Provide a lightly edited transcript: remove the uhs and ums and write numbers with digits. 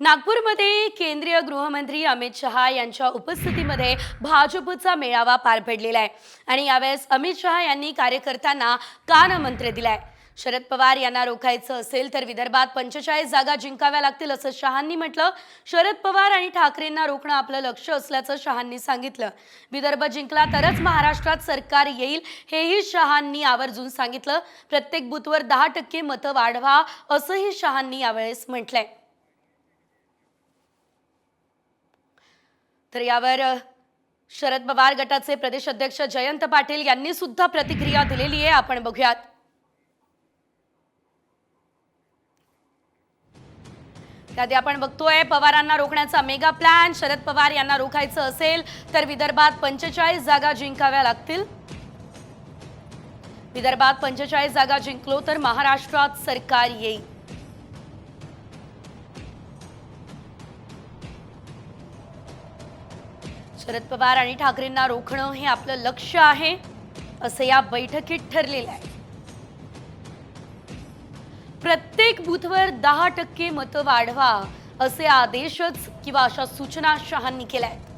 नागपूरमध्ये केंद्रीय गृहमंत्री अमित शहा यांच्या उपस्थितीमध्ये भाजपचा मेळावा पार पडलेला आहे आणि यावेळेस अमित शहा यांनी कार्यकर्त्यांना कानमंत्र दिलाय। शरद पवार यांना रोखायचं असेल तर विदर्भात 45 जागा जिंकाव्या लागतील असं शहांनी म्हटलं। शरद पवार आणि ठाकरेंना रोखणं आपलं लक्ष्य असल्याचं शहांनी सांगितलं। विदर्भ जिंकला तरच महाराष्ट्रात सरकार येईल हेही शहांनी आवर्जून सांगितलं। प्रत्येक बूथवर 10% मतं वाढवा असंही शहांनी यावेळेस म्हटलंय। तर यावर शरद पवार गटाचे प्रदेश अध्यक्ष जयंत पाटील यांनी सुद्धा प्रतिक्रिया दिलेली आहे, आपण बघूयात। त्याआधी आपण बघतोय पवारांना रोखण्याचा मेगा प्लॅन। शरद पवार यांना रोखायचं असेल तर विदर्भात 45 जागा जिंकाव्या लागतील। विदर्भात 45 जागा जिंकलो तर महाराष्ट्रात सरकार येईल। शरद पवार आणि ठाकरेंना रोखणं हे आपलं लक्ष्य आहे असं या बैठकीत ठरलेलं आहे। प्रत्येक बूथवर 10% मतं वाढवा असे आदेशच किंवा अशा सूचना शहांनी केल्या आहेत।